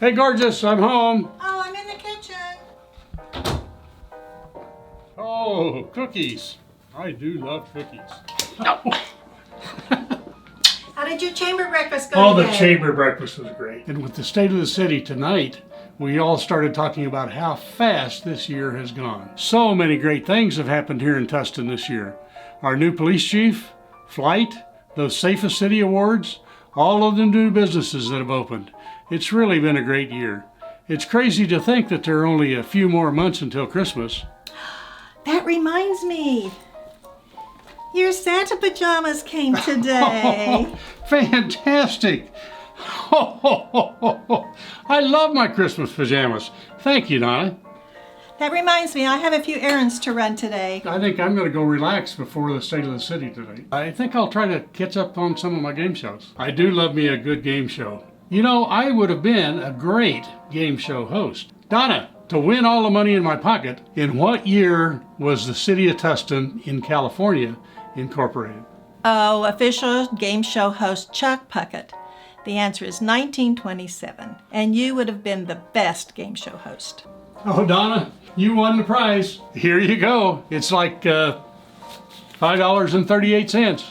Hey, gorgeous, I'm home. Oh, I'm in the kitchen. Oh, cookies. I do love cookies. How did your chamber breakfast go Oh, the today? chamber breakfast was great. And with the state of the city tonight, we all started talking about how fast this year has gone. So many great things have happened here in Tustin this year. Our new police chief, Flight, those Safest City Awards, all of the new businesses that have opened. It's really been a great year. It's crazy to think that there are only a few more months until Christmas. That reminds me. Your Santa pajamas came today. Fantastic! I love my Christmas pajamas. Thank you, Donna. That reminds me, I have a few errands to run today. I think I'm going to go relax before the state of the city today. I think I'll try to catch up on some of my game shows. I do love me a good game show. You know, I would have been a great game show host. Donna, to win all the money in my pocket, in what year was the city of Tustin in California incorporated? Oh, official game show host Chuck Puckett. The answer is 1927, and you would have been the best game show host. Oh, Donna, you won the prize. Here you go. It's like $5.38.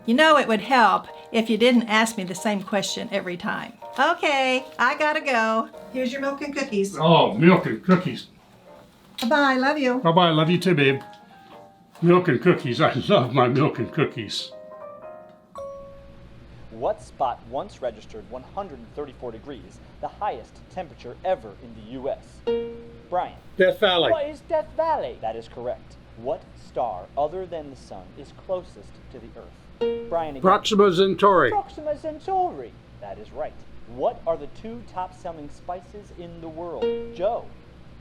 You know it would help if you didn't ask me the same question every time. Okay, I gotta go. Here's your milk and cookies. Oh, milk and cookies. Bye-bye, love you. Bye-bye, love you too, babe. Milk and cookies. I love my milk and cookies. What spot once registered 134 degrees, the highest temperature ever in the U.S.? Brian. Death Valley. What is Death Valley? That is correct. What star other than the sun is closest to the Earth? Brian again. Proxima Centauri. Proxima Centauri. That is right. What are the two top-selling spices in the world? Joe.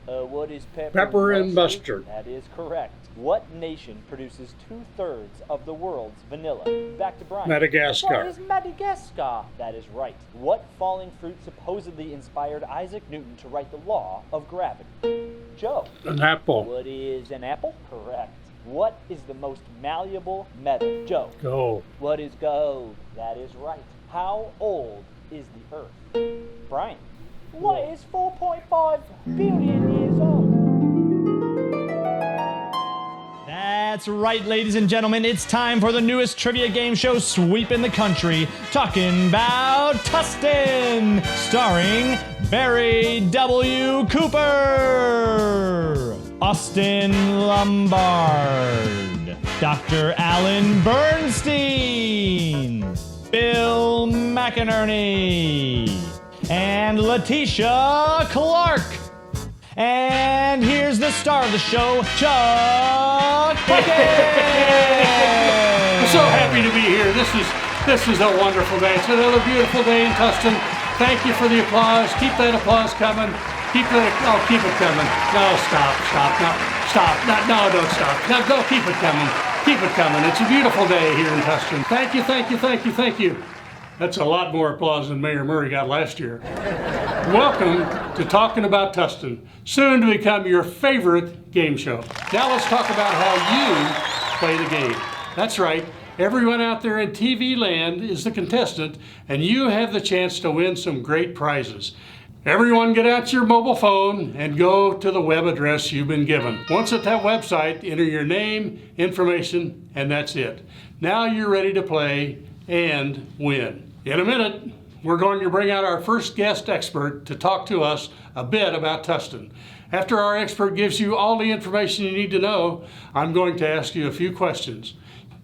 What is pepper? Pepper and mustard. That is correct. What nation produces 2/3 of the world's vanilla? Back to Brian. Madagascar. What is Madagascar? That is right. What falling fruit supposedly inspired Isaac Newton to write the law of gravity? Joe. An apple. What is an apple? Correct. What is the most malleable metal? Joe. Gold. What is gold? That is right. How old is the Earth? Brian. What is 4.5 billion years old? That's right, ladies and gentlemen. It's time for the newest trivia game show sweeping the country. Talking about Tustin, starring Barry W. Cooper, Austin Lombard, Dr. Alan Bernstein, Bill McInerney, and Letitia Clark. And here's the star of the show, Chuck Puckett. I'm so happy to be here. This is a wonderful day. It's another beautiful day in Tustin. Thank you for the applause. Keep that applause coming. Keep it coming. No, stop. No, don't stop. No, keep it coming. Keep it coming. It's a beautiful day here in Tustin. Thank you. That's a lot more applause than Mayor Murray got last year. Welcome to Talking About Tustin, soon to become your favorite game show. Now let's talk about how you play the game. That's right, everyone out there in TV land is the contestant, and you have the chance to win some great prizes. Everyone get out your mobile phone and go to the web address you've been given. Once at that website, enter your name, information, and that's it. Now you're ready to play and win. In a minute, we're going to bring out our first guest expert to talk to us a bit about Tustin. After our expert gives you all the information you need to know, I'm going to ask you a few questions.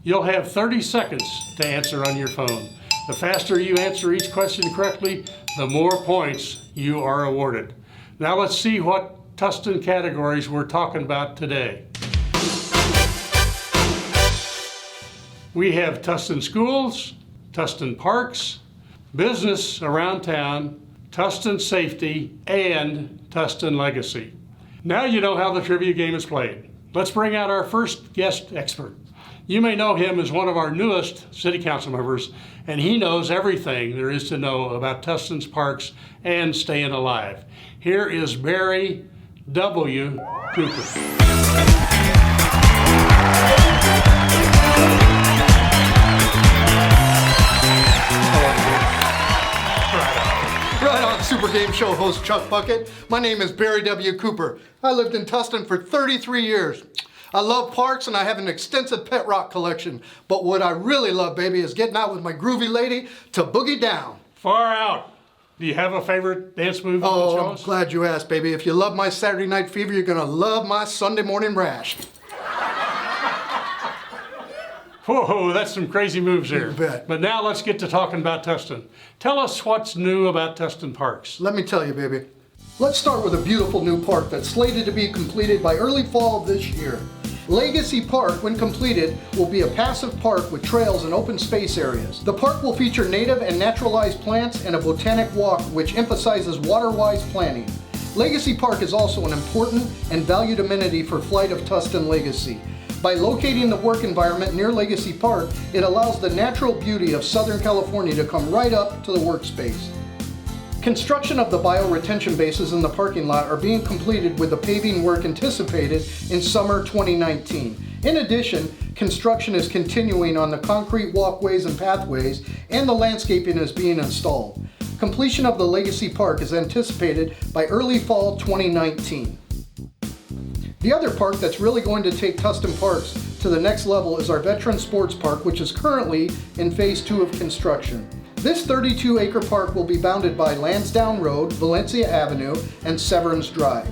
You'll have 30 seconds to answer on your phone. The faster you answer each question correctly, the more points you are awarded. Now let's see what Tustin categories we're talking about today. We have Tustin schools, Tustin parks, business around town, Tustin safety, and Tustin legacy. Now you know how the trivia game is played. Let's bring out our first guest expert. You may know him as one of our newest city council members, and he knows everything there is to know about Tustin's parks and staying alive. Here is Barry W. Cooper. game show host Chuck Bucket. My name is Barry W. Cooper. I lived in Tustin for 33 years. I love parks and I have an extensive pet rock collection. But what I really love, baby, is getting out with my groovy lady to boogie down. Far out. Do you have a favorite dance move? Oh, I'm glad you asked, baby. If you love my Saturday Night Fever, you're gonna love my Sunday Morning Rash. Whoa, that's some crazy moves there. You bet. But now let's get to talking about Tustin. Tell us what's new about Tustin Parks. Let me tell you, baby. Let's start with a beautiful new park that's slated to be completed by early fall of this year. Legacy Park, when completed, will be a passive park with trails and open space areas. The park will feature native and naturalized plants and a botanic walk which emphasizes water-wise planting. Legacy Park is also an important and valued amenity for Flight of Tustin Legacy. By locating the work environment near Legacy Park, it allows the natural beauty of Southern California to come right up to the workspace. Construction of the bioretention bases in the parking lot are being completed with the paving work anticipated in summer 2019. In addition, construction is continuing on the concrete walkways and pathways, and the landscaping is being installed. Completion of the Legacy Park is anticipated by early fall 2019. The other park that's really going to take Tustin Parks to the next level is our Veteran Sports Park, which is currently in phase 2 of construction. This 32-acre park will be bounded by Lansdowne Road, Valencia Avenue, and Severns Drive.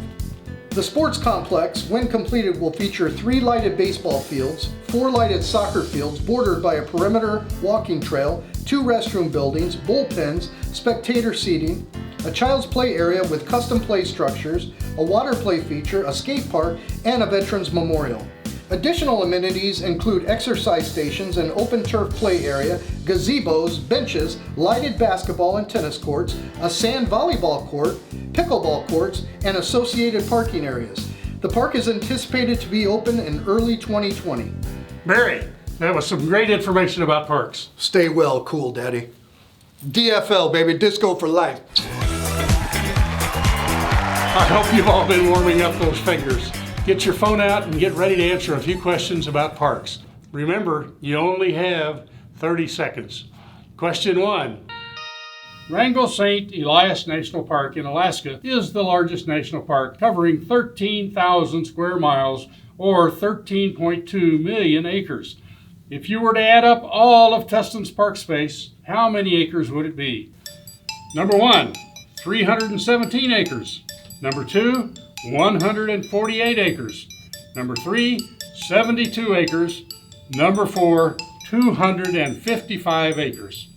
The sports complex, when completed, will feature 3 lighted baseball fields, 4 lighted soccer fields bordered by a perimeter walking trail, 2 restroom buildings, bullpens, spectator seating, a child's play area with custom play structures, a water play feature, a skate park, and a veterans memorial. Additional amenities include exercise stations, an open turf play area, gazebos, benches, lighted basketball and tennis courts, a sand volleyball court, pickleball courts, and associated parking areas. The park is anticipated to be open in early 2020. Barry, that was some great information about parks. Stay well, cool daddy. DFL, baby, disco for life. I hope you've all been warming up those fingers. Get your phone out and get ready to answer a few questions about parks. Remember, you only have 30 seconds. Question 1. Wrangell St. Elias National Park in Alaska is the largest national park, covering 13,000 square miles or 13.2 million acres. If you were to add up all of Tustin's park space, how many acres would it be? Number 1, 317 acres. Number 2, 148 acres. Number 3, 72 acres. Number 4, 255 acres.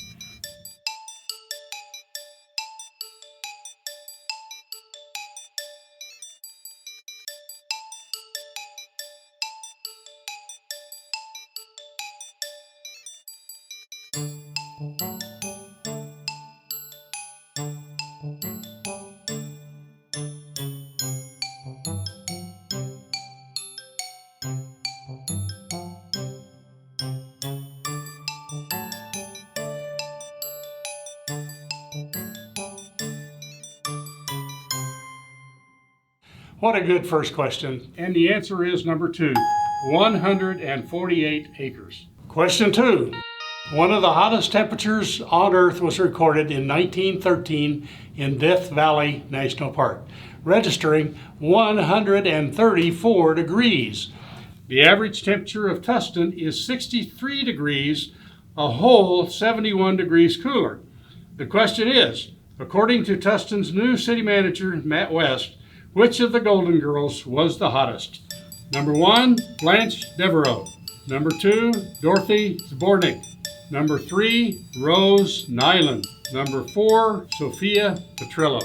What a good first question. And the answer is number 2, 148 acres. Question 2. One of the hottest temperatures on Earth was recorded in 1913 in Death Valley National Park, registering 134 degrees. The average temperature of Tustin is 63 degrees, a whole 71 degrees cooler. The question is, according to Tustin's new city manager, Matt West, which of the Golden Girls was the hottest? Number 1, Blanche Devereaux. Number 2, Dorothy Zbornik. Number 3, Rose Nyland. Number 4, Sophia Petrillo.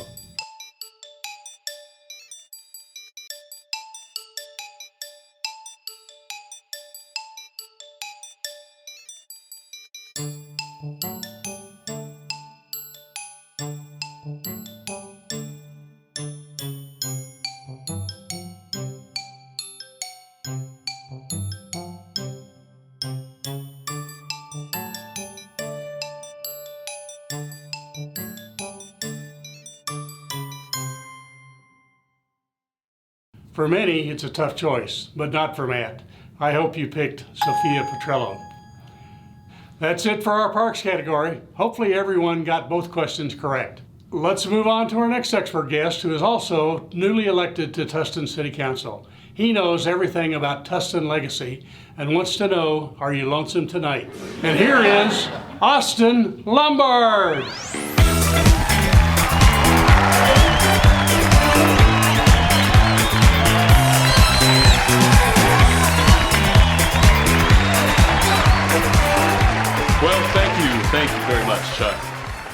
For many, it's a tough choice, but not for Matt. I hope you picked Sophia Petrillo. That's it for our parks category. Hopefully everyone got both questions correct. Let's move on to our next expert guest, who is also newly elected to Tustin City Council. He knows everything about Tustin legacy and wants to know, are you lonesome tonight? And here is Austin Lombard. Well, thank you very much, Chuck.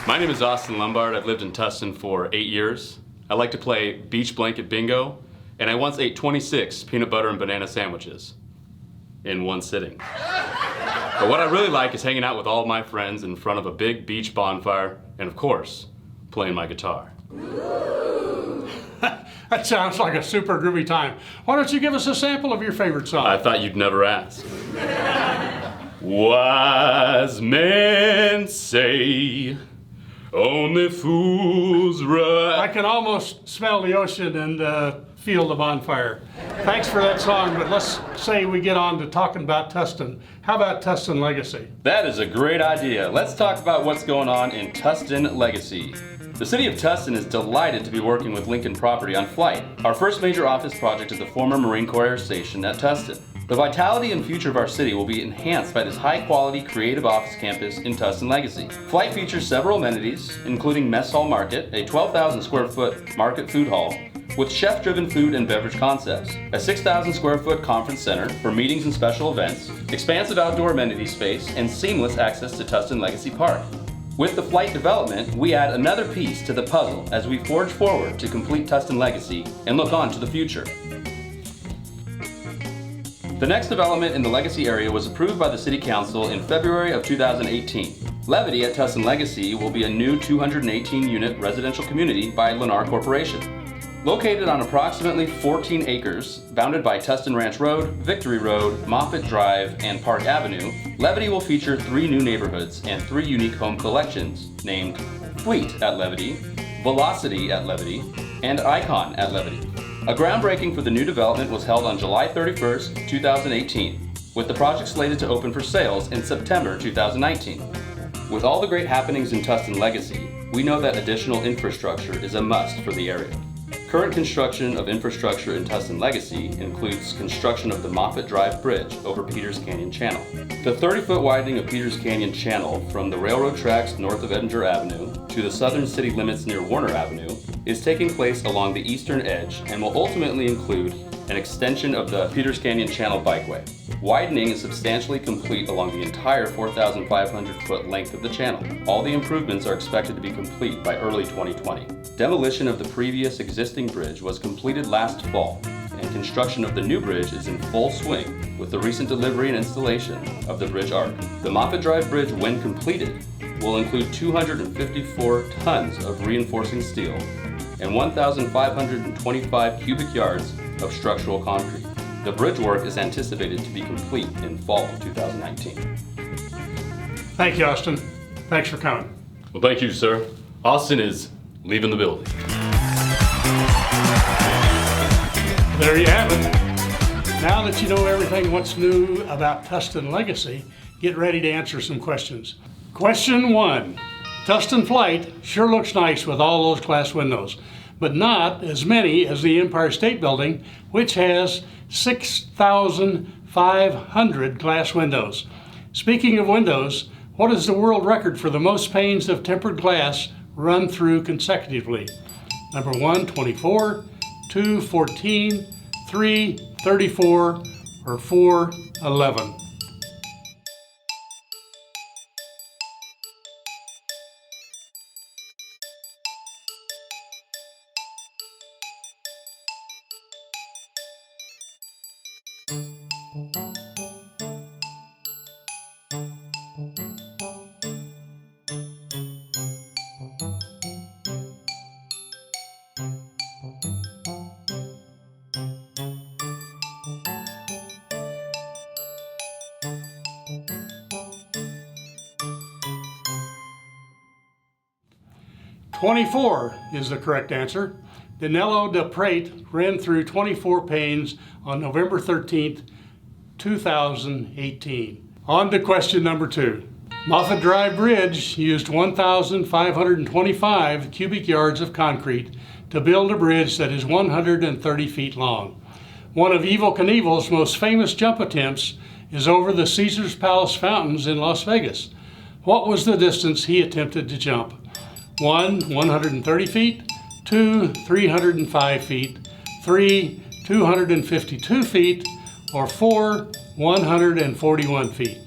My name is Austin Lombard. I've lived in Tustin for 8 years. I like to play beach blanket bingo, and I once ate 26 peanut butter and banana sandwiches in one sitting. But what I really like is hanging out with all of my friends in front of a big beach bonfire, and of course, playing my guitar. That sounds like a super groovy time. Why don't you give us a sample of your favorite song? I thought you'd never ask. Wise men say only fools rush. I can almost smell the ocean and feel the bonfire. Thanks for that song, but let's say we get on to talking about Tustin. How about Tustin Legacy? That is a great idea. Let's talk about what's going on in Tustin Legacy. The city of Tustin is delighted to be working with Lincoln Property on Flight. Our first major office project is the former Marine Corps Air Station at Tustin. The vitality and future of our city will be enhanced by this high-quality, creative office campus in Tustin Legacy. Flight features several amenities, including Mess Hall Market, a 12,000 square foot market food hall, with chef-driven food and beverage concepts, a 6,000 square foot conference center for meetings and special events, expansive outdoor amenity space, and seamless access to Tustin Legacy Park. With the Flight development, we add another piece to the puzzle as we forge forward to complete Tustin Legacy and look on to the future. The next development in the Legacy area was approved by the City Council in February of 2018. Levity at Tustin Legacy will be a new 218-unit residential community by Lennar Corporation. Located on approximately 14 acres, bounded by Tustin Ranch Road, Victory Road, Moffett Drive, and Park Avenue, Levity will feature 3 new neighborhoods and 3 unique home collections named Fleet at Levity, Velocity at Levity, and Icon at Levity. A groundbreaking for the new development was held on July 31st, 2018, with the project slated to open for sales in September 2019. With all the great happenings in Tustin Legacy, we know that additional infrastructure is a must for the area. Current construction of infrastructure in Tustin Legacy includes construction of the Moffett Drive Bridge over Peters Canyon Channel. The 30-foot widening of Peters Canyon Channel from the railroad tracks north of Edinger Avenue to the southern city limits near Warner Avenue is taking place along the eastern edge and will ultimately include an extension of the Peters Canyon Channel Bikeway. Widening is substantially complete along the entire 4,500-foot length of the channel. All the improvements are expected to be complete by early 2020. Demolition of the previous existing bridge was completed last fall, and construction of the new bridge is in full swing with the recent delivery and installation of the bridge arc. The Moffett Drive Bridge, when completed, will include 254 tons of reinforcing steel and 1,525 cubic yards of structural concrete. The bridge work is anticipated to be complete in fall 2019. Thank you, Austin. Thanks for coming. Well, thank you, sir. Austin is leaving the building. There you have it. Now that you know everything what's new about Tustin Legacy, get ready to answer some questions. Question 1. Tustin Flight sure looks nice with all those glass windows, but not as many as the Empire State Building, which has 6,500 glass windows. Speaking of windows, what is the world record for the most panes of tempered glass run through consecutively? Number 1, 24, 2, 14, 3, 34, or 4, 11. "24 is the correct answer. Danilo de Prate ran through 24 panes on November 13th, 2018. On to question number 2. Moffett Drive Bridge used 1,525 cubic yards of concrete to build a bridge that is 130 feet long. One of Evel Knievel's most famous jump attempts is over the Caesar's Palace fountains in Las Vegas. What was the distance he attempted to jump? 1, 130 feet, 2, 305 feet, 3, 252 feet, or 4, 141 feet.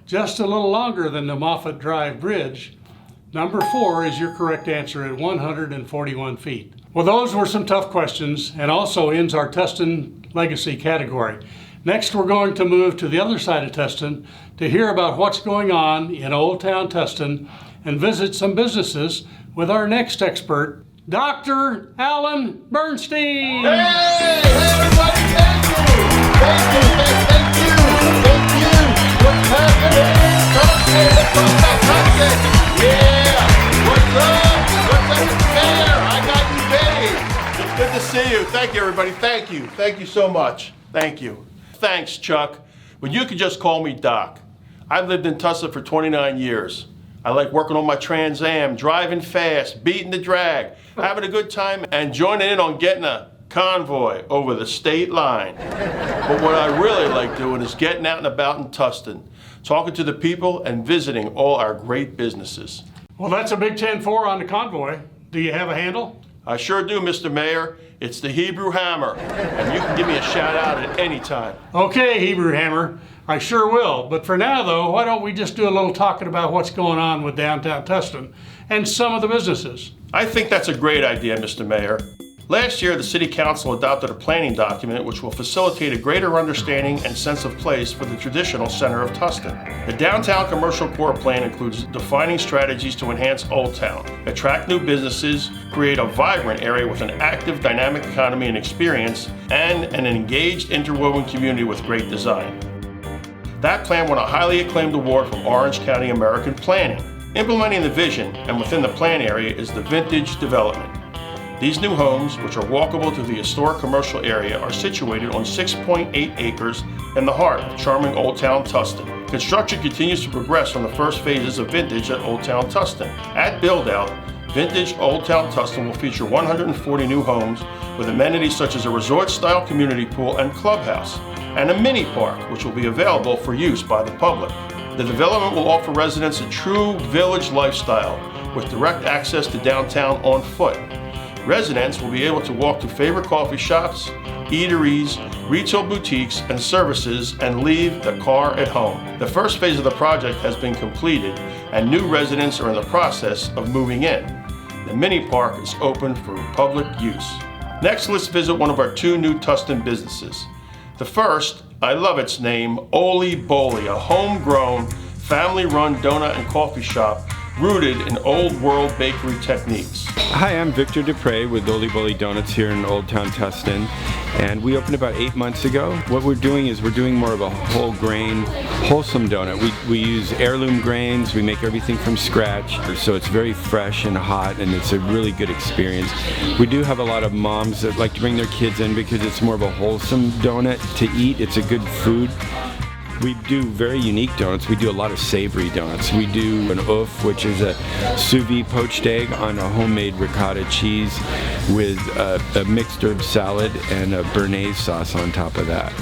Just a little longer than the Moffett Drive Bridge. Number 4 is your correct answer at 141 feet. Well, those were some tough questions and also ends our Tustin Legacy category. Next, we're going to move to the other side of Tustin to hear about what's going on in Old Town Tustin and visit some businesses with our next expert, Dr. Alan Bernstein. Hey, everybody, thank you. What's happening? Yeah, what's up, Mr. Mayor? I got you, Dave. It's good to see you. Thank you, everybody. Thank you so much. Thank you. Thanks, Chuck. But you could just call me Doc. I've lived in Tustin for 29 years. I like working on my Trans Am, driving fast, beating the drag, having a good time, and joining in on getting a convoy over the state line. But what I really like doing is getting out and about in Tustin, talking to the people and visiting all our great businesses. Well, that's a big 10-4 on the convoy. Do you have a handle? I sure do, Mr. Mayor. It's the Hebrew Hammer, and you can give me a shout out at any time. Okay, Hebrew Hammer, I sure will. But for now, though, why don't we just do a little talking about what's going on with downtown Tustin and some of the businesses? I think that's a great idea, Mr. Mayor. Last year, the City Council adopted a planning document which will facilitate a greater understanding and sense of place for the traditional center of Tustin. The Downtown Commercial Core Plan includes defining strategies to enhance Old Town, attract new businesses, create a vibrant area with an active, dynamic economy and experience, and an engaged, interwoven community with great design. That plan won a highly acclaimed award from Orange County American Planning. Implementing the vision and within the plan area is the Vintage Development. These new homes, which are walkable to the historic commercial area, are situated on 6.8 acres in the heart of charming Old Town Tustin. Construction continues to progress from the first phases of Vintage at Old Town Tustin. At build-out, Vintage Old Town Tustin will feature 140 new homes with amenities such as a resort-style community pool and clubhouse, and a mini park, which will be available for use by the public. The development will offer residents a true village lifestyle with direct access to downtown on foot. Residents will be able to walk to favorite coffee shops, eateries, retail boutiques, and services and leave the car at home. The first phase of the project has been completed and new residents are in the process of moving in. The mini park is open for public use. Next, let's visit one of our 2 new Tustin businesses. The first, I love its name, Oli Boli, a homegrown, family-run donut and coffee shop rooted in old world bakery techniques. Hi, I'm Victor Dupre with Oli Boli Donuts here in Old Town Tustin, and we opened about 8 months ago. What we're doing is we're doing more of a whole grain, wholesome donut. We use heirloom grains, we make everything from scratch, so it's very fresh and hot, and it's a really good experience. We do have a lot of moms that like to bring their kids in because it's more of a wholesome donut to eat. It's a good food. We do very unique donuts. We do a lot of savory donuts. We do an oeuf, which is a sous vide poached egg on a homemade ricotta cheese with a mixed herb salad and a béarnaise sauce on top of that.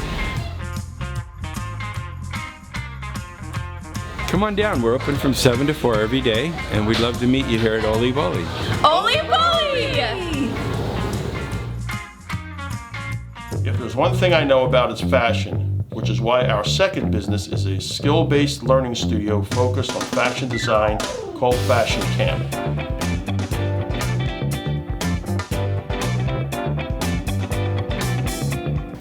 Come on down. We're open from 7 to 4 every day, and we'd love to meet you here at Oli Boli. Oli Boli! If there's one thing I know about, it's fashion, which is why our second business is a skill-based learning studio focused on fashion design called Fashion Camp.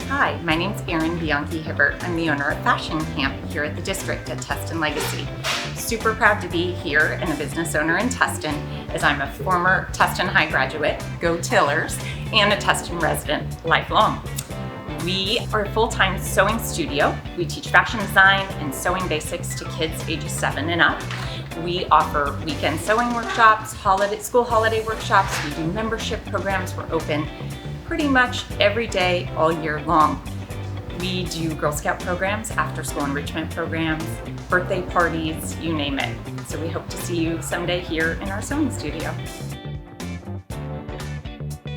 Hi, my My name's Erin Bianchi-Hibbert. I'm the owner of Fashion Camp here at the district at Tustin Legacy. Super proud to be here and a business owner in Tustin, as I'm a former Tustin High graduate, go Tillers, and a Tustin resident lifelong. We are a full-time sewing studio. We teach fashion design and sewing basics to kids ages 7 and up. We offer weekend sewing workshops, school holiday workshops. We do membership programs. We're open pretty much every day, all year long. We do Girl Scout programs, after school enrichment programs, birthday parties, you name it. So we hope to see you someday here in our sewing studio.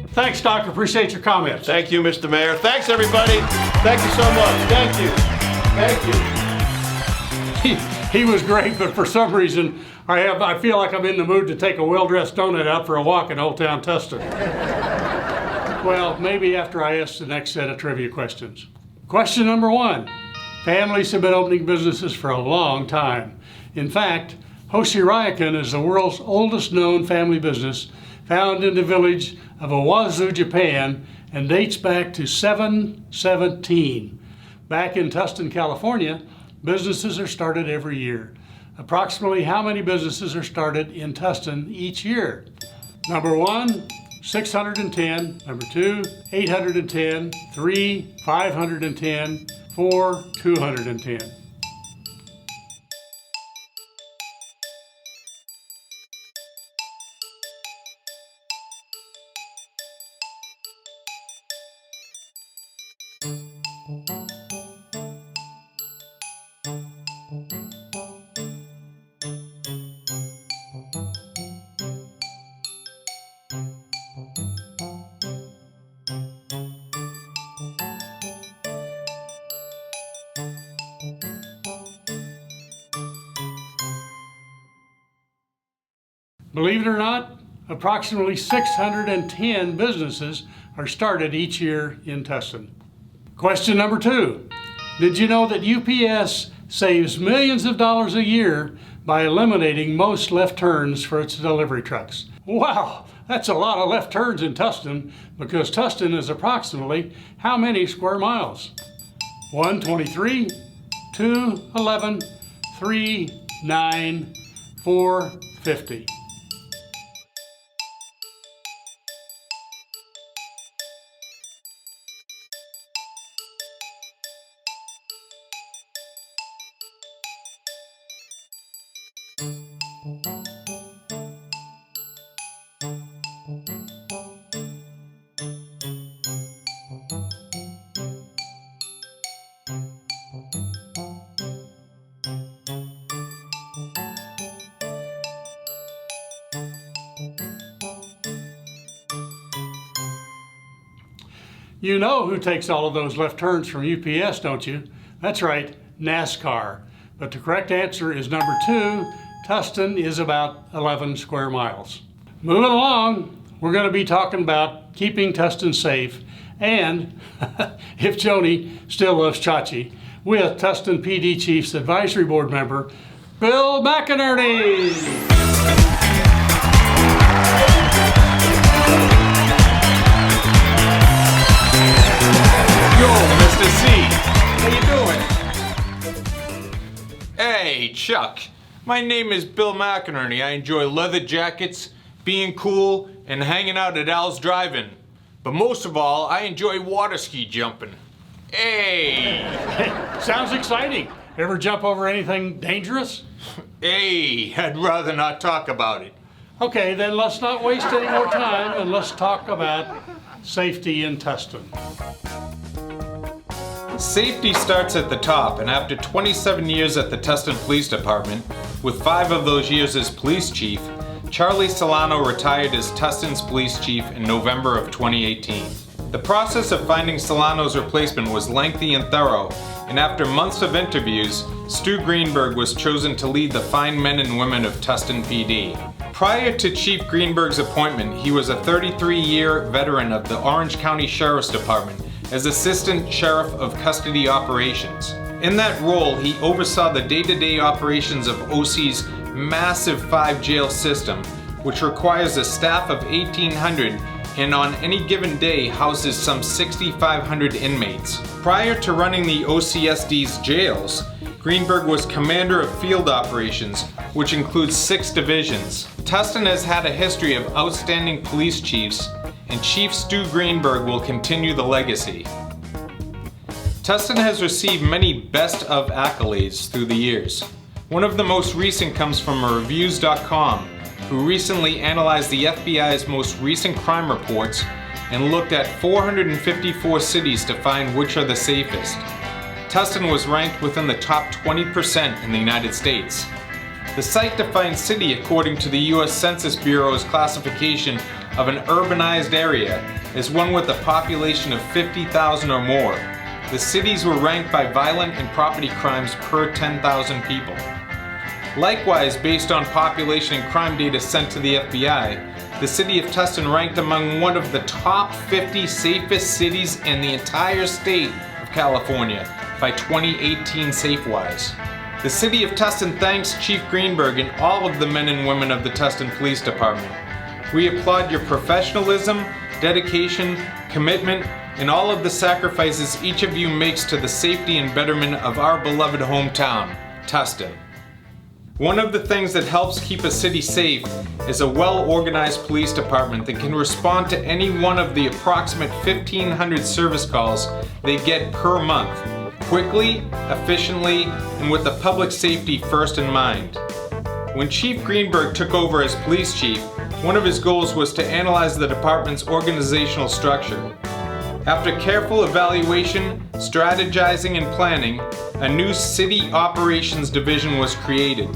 Thanks, Doc. Appreciate your comments. Thank you, Mr. Mayor. Thanks, everybody. Thank you so much. Thank you. Thank you. He was great, but for some reason, I feel like I'm in the mood to take a well-dressed donut out for a walk in Old Town Tustin. Well, maybe after I ask the next set of trivia questions. Question number 1. Families have been opening businesses for a long time. In fact, Hoshi Ryokan is the world's oldest known family business, found in the village of Owazu, Japan, and dates back to 717. Back in Tustin, California, businesses are started every year. Approximately how many businesses are started in Tustin each year? Number 1, 610. Number 2, 810. 3, 510. 4, 210. Believe it or not, approximately 610 businesses are started each year in Tustin. Question number 2. Did you know that UPS saves millions of dollars a year by eliminating most left turns for its delivery trucks? Wow, that's a lot of left turns in Tustin, because Tustin is approximately how many square miles? 123, 2, 11, 3, 9, 4, 50. You know who takes all of those left turns from UPS, don't you? That's right, NASCAR. But the correct answer is number 2. Tustin is about 11 square miles. Moving along, we're going to be talking about keeping Tustin safe and if Joni still loves Chachi, with Tustin PD Chief's Advisory Board member, Bill McInerney. Yo, Mr. C, how you doing? Hey, Chuck. My name is Bill McInerney. I enjoy leather jackets, being cool, and hanging out at Al's Drive-In. But most of all, I enjoy water ski jumping. Hey! Sounds exciting. Ever jump over anything dangerous? Hey, I'd rather not talk about it. Okay, then let's not waste any more time and let's talk about safety in Tustin. Safety starts at the top, and after 27 years at the Tustin Police Department, with 5 of those years as police chief, Charlie Solano retired as Tustin's police chief in November of 2018. The process of finding Solano's replacement was lengthy and thorough, and after months of interviews, Stu Greenberg was chosen to lead the fine men and women of Tustin PD. Prior to Chief Greenberg's appointment, he was a 33-year veteran of the Orange County Sheriff's Department as Assistant Sheriff of Custody Operations. In that role, he oversaw the day-to-day operations of OC's massive 5-jail system, which requires a staff of 1,800 and on any given day houses some 6,500 inmates. Prior to running the OCSD's jails, Greenberg was commander of field operations, which includes 6 divisions. Tustin has had a history of outstanding police chiefs, and Chief Stu Greenberg will continue the legacy. Tustin has received many best of accolades through the years. One of the most recent comes from Reviews.com, who recently analyzed the FBI's most recent crime reports and looked at 454 cities to find which are the safest. Tustin was ranked within the top 20% in the United States. The site defines city according to the U.S. Census Bureau's classification of an urbanized area as one with a population of 50,000 or more. The cities were ranked by violent and property crimes per 10,000 people. Likewise, based on population and crime data sent to the FBI, the city of Tustin ranked among one of the top 50 safest cities in the entire state of California by 2018 SafeWise. The city of Tustin thanks Chief Greenberg and all of the men and women of the Tustin Police Department. We applaud your professionalism, dedication, commitment, and all of the sacrifices each of you makes to the safety and betterment of our beloved hometown, Tustin. One of the things that helps keep a city safe is a well-organized police department that can respond to any one of the approximate 1,500 service calls they get per month, quickly, efficiently, and with the public safety first in mind. When Chief Greenberg took over as police chief, one of his goals was to analyze the department's organizational structure. After careful evaluation, strategizing, and planning, a new city operations division was created.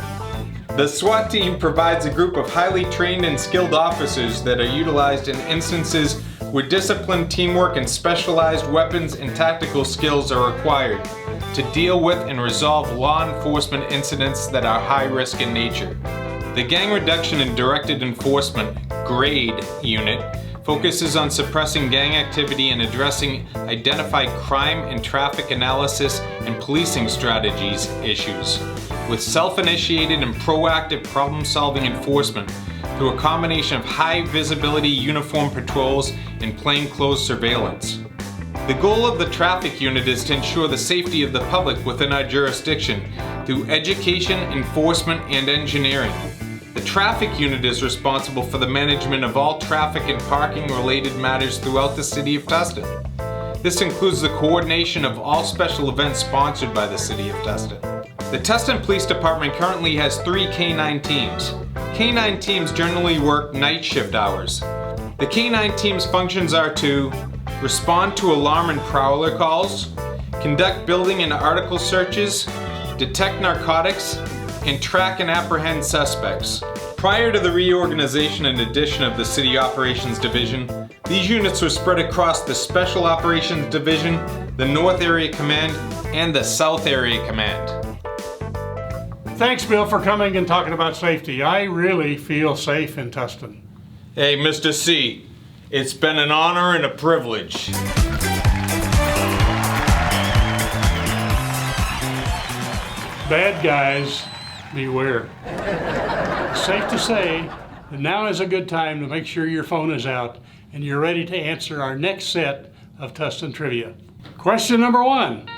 The SWAT team provides a group of highly trained and skilled officers that are utilized in instances where disciplined teamwork and specialized weapons and tactical skills are required to deal with and resolve law enforcement incidents that are high risk in nature. The Gang Reduction and Directed Enforcement GRADE unit focuses on suppressing gang activity and addressing identified crime and traffic analysis and policing strategies issues, with self-initiated and proactive problem-solving enforcement through a combination of high-visibility uniform patrols and plainclothes surveillance. The goal of the traffic unit is to ensure the safety of the public within our jurisdiction through education, enforcement, and engineering. The traffic unit is responsible for the management of all traffic and parking related matters throughout the city of Tustin. This includes the coordination of all special events sponsored by the city of Tustin. The Tustin Police Department currently has 3 K-9 teams. K-9 teams generally work night shift hours. The K-9 team's functions are to respond to alarm and prowler calls, conduct building and article searches, detect narcotics, and track and apprehend suspects. Prior to the reorganization and addition of the City Operations Division, these units were spread across the Special Operations Division, the North Area Command, and the South Area Command. Thanks, Bill, for coming and talking about safety. I really feel safe in Tustin. Hey, Mr. C, it's been an honor and a privilege. Bad guys, beware. Safe to say that now is a good time to make sure your phone is out and you're ready to answer our next set of Tustin trivia. Question number 1.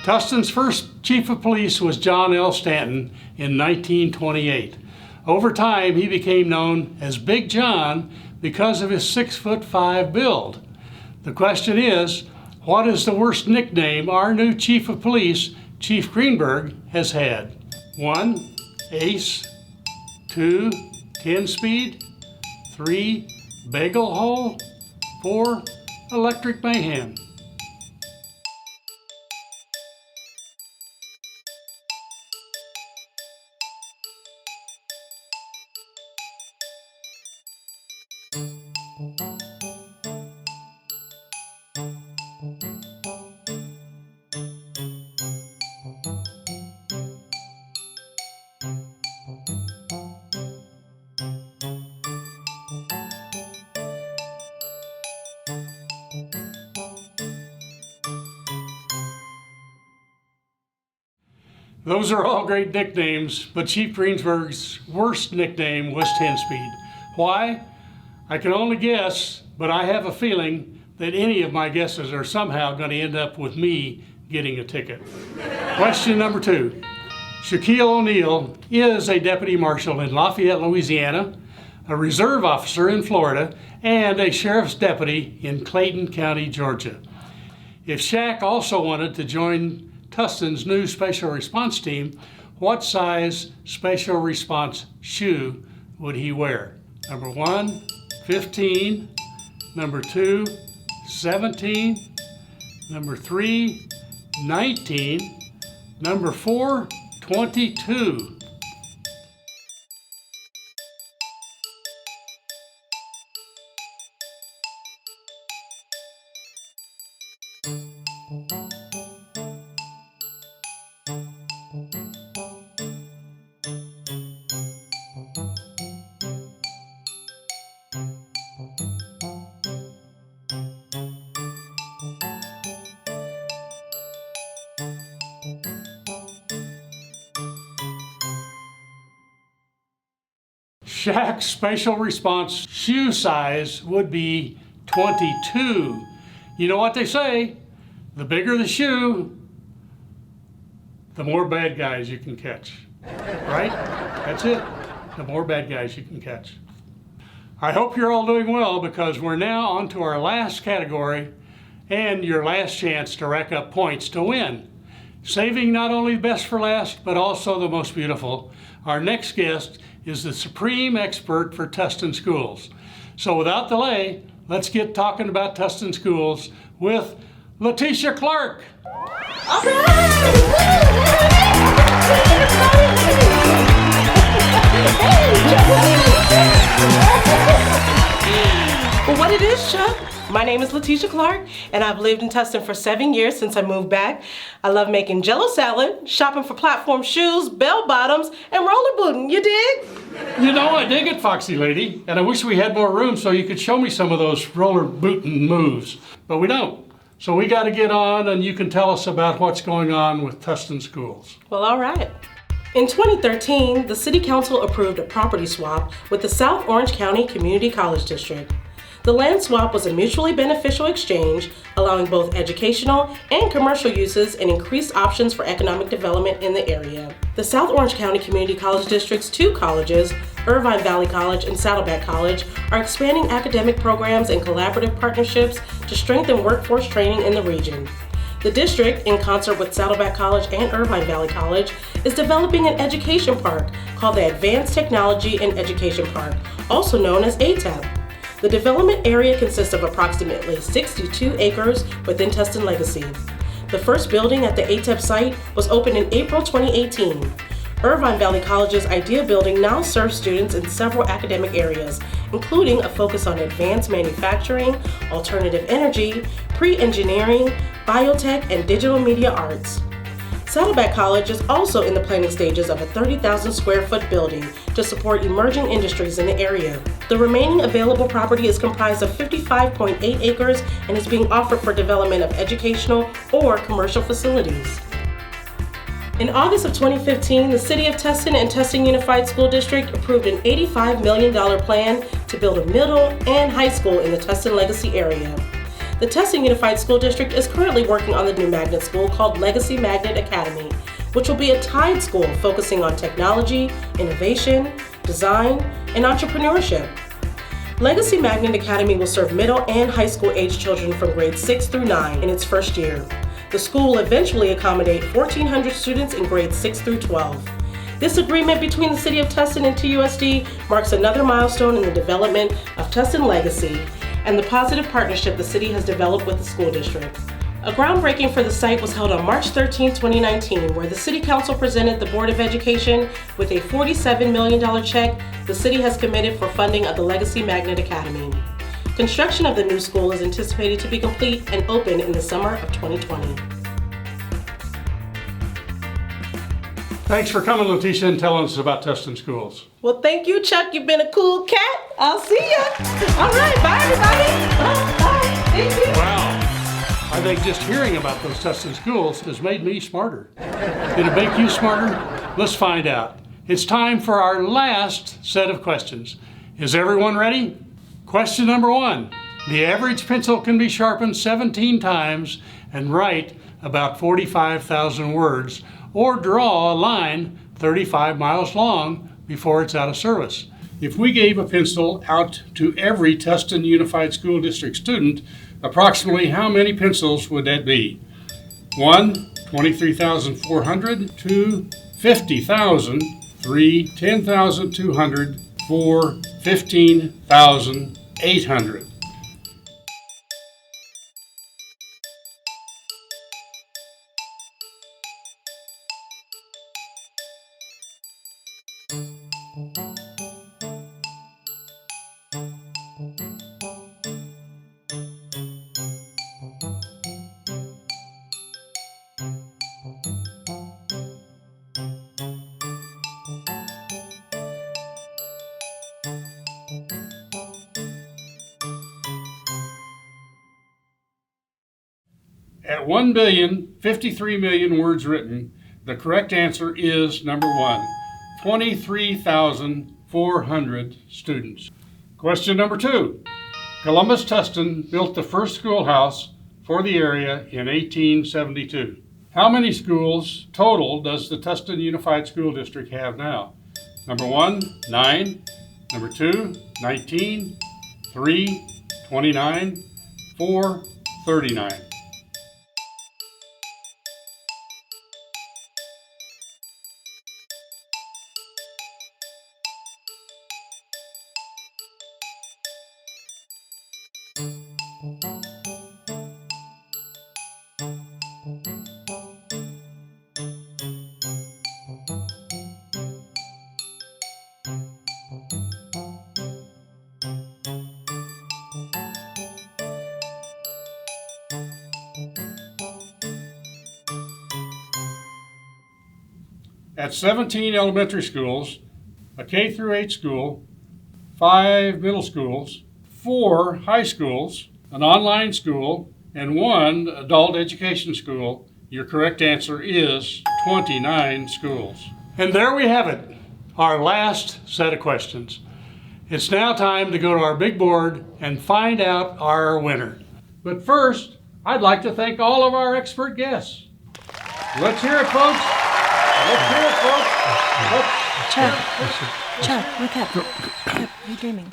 Tustin's first chief of police was John L. Stanton in 1928. Over time, he became known as Big John because of his 6'5" build. The question is, what is the worst nickname our new chief of police, Chief Greenberg, has had? 1, Ace. 2, 10-speed. 3, Bagel Hole. 4, Electric Mayhem. Those are all great nicknames, but Chief Greenberg's worst nickname was 10-speed. Why? I can only guess, but I have a feeling that any of my guesses are somehow going to end up with me getting a ticket. Question number 2. Shaquille O'Neal is a deputy marshal in Lafayette, Louisiana, a reserve officer in Florida, and a sheriff's deputy in Clayton County, Georgia. If Shaq also wanted to join Tustin's new special response team, what size special response shoe would he wear? Number 1, 15. Number 2, 17. Number 3, 19. Number 4, 22. Shaq's special response shoe size would be 22. You know what they say, the bigger the shoe, the more bad guys you can catch, right? That's it, the more bad guys you can catch. I hope you're all doing well, because we're now on to our last category and your last chance to rack up points to win. Saving not only the best for last, but also the most beautiful. Our next guest is the supreme expert for Tustin schools. So without delay, let's get talking about Tustin schools with Letitia Clark. All right. Well, what it is, Chuck? My name is Letitia Clark, and I've lived in Tustin for 7 years since I moved back. I love making Jell-O salad, shopping for platform shoes, bell bottoms, and rollerblading. You dig? You know, I dig it, Foxy Lady, and I wish we had more room so you could show me some of those roller booting moves, but we don't. So we got to get on, and you can tell us about what's going on with Tustin schools. Well, all right. In 2013, the City Council approved a property swap with the South Orange County Community College District. The land swap was a mutually beneficial exchange, allowing both educational and commercial uses and increased options for economic development in the area. The South Orange County Community College District's 2 colleges, Irvine Valley College and Saddleback College, are expanding academic programs and collaborative partnerships to strengthen workforce training in the region. The district, in concert with Saddleback College and Irvine Valley College, is developing an education park called the Advanced Technology and Education Park, also known as ATEP. The development area consists of approximately 62 acres within Tustin Legacy. The first building at the ATEP site was opened in April 2018. Irvine Valley College's IDEA building now serves students in several academic areas, including a focus on advanced manufacturing, alternative energy, pre-engineering, biotech, and digital media arts. Saddleback College is also in the planning stages of a 30,000 square foot building to support emerging industries in the area. The remaining available property is comprised of 55.8 acres and is being offered for development of educational or commercial facilities. In August of 2015, the City of Tustin and Tustin Unified School District approved an $85 million plan to build a middle and high school in the Tustin Legacy area. The Tustin Unified School District is currently working on the new magnet school called Legacy Magnet Academy, which will be a tied school focusing on technology, innovation, design, and entrepreneurship. Legacy Magnet Academy will serve middle and high school age children from grades 6 through 9 in its first year. The school will eventually accommodate 1,400 students in grades 6 through 12. This agreement between the City of Tustin and TUSD marks another milestone in the development of Tustin Legacy and the positive partnership the city has developed with the school district. A groundbreaking for the site was held on March 13, 2019, where the City Council presented the Board of Education with a $47 million check the city has committed for funding of the Legacy Magnet Academy. Construction of the new school is anticipated to be complete and open in the summer of 2020. Thanks for coming, Letitia, and telling us about Tustin schools. Well, thank you, Chuck. You've been a cool cat. I'll see ya. All right, bye, everybody. Bye. Thank you. Wow. I think just hearing about those Tustin schools has made me smarter. Did it make you smarter? Let's find out. It's time for our last set of questions. Is everyone ready? Question number 1. The average pencil can be sharpened 17 times and write about 45,000 words, or draw a line 35 miles long before it's out of service. If we gave a pencil out to every Tustin Unified School District student, approximately how many pencils would that be? 1, 23,400, 2, 50,000, 3, 10,200, 4, 15,800. At 1,053,000,000 words written, the correct answer is number 1, 23,400 students. Question number 2. Columbus Tustin built the first schoolhouse for the area in 1872. How many schools total does the Tustin Unified School District have now? Number 1, 9. Number 2, 19. 3, 29. 4, 39. At 17 elementary schools, a K through 8 school, 5 middle schools, 4 high schools, an online school, and 1 adult education school, your correct answer is 29 schools. And there we have it, our last set of questions. It's now time to go to our big board and find out our winner. But first, I'd like to thank all of our expert guests. Let's hear it, folks. Let's hear it, folks. Chuck, look up. You're dreaming.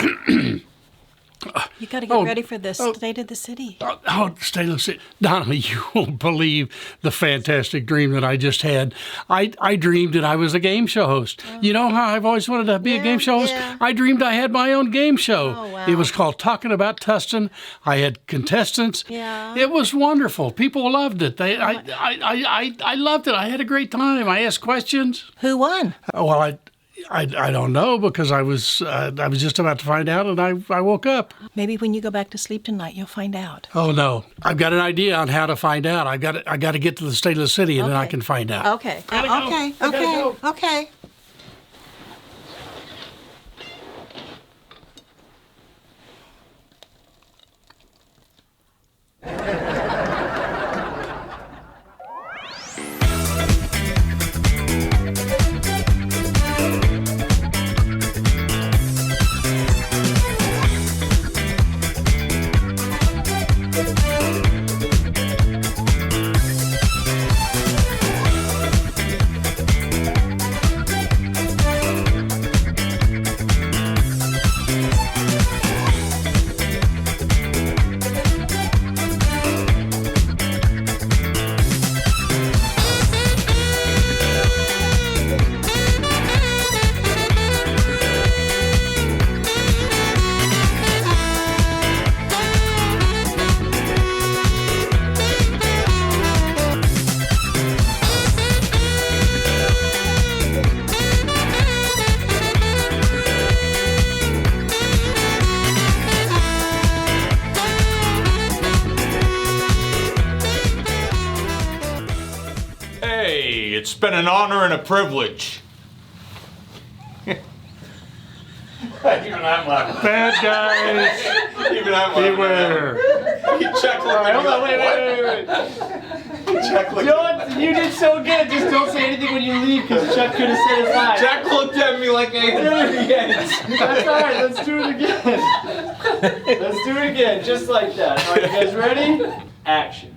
You got to get ready for the State of the City. State of the City. Donna, you won't believe the fantastic dream that I just had. I dreamed that I was a game show host. You know how I've always wanted to be a game show host? Yeah. I dreamed I had my own game show. Oh, wow. It was called Talking About Tustin. I had contestants. Yeah. It was wonderful. People loved it. I loved it. I had a great time. I asked questions. Who won? Well, I don't know, because I was just about to find out, and I woke up. Maybe when you go back to sleep tonight, you'll find out. Oh no, I've got an idea on how to find out. I got to get to the State of the City, and then I can find out. Okay. Okay. It's been an honor and a privilege. Even I'm laughing. Bad guys, Even I'm laughing. beware. Chuck looked at me Hold on, like, wait. Chuck looked at me. You did so good. Just don't say anything when you leave, because Chuck could have said his line. Jack looked at me like I had That's all right. Let's do it again. Let's do it again, just like that. Are you guys ready? Action.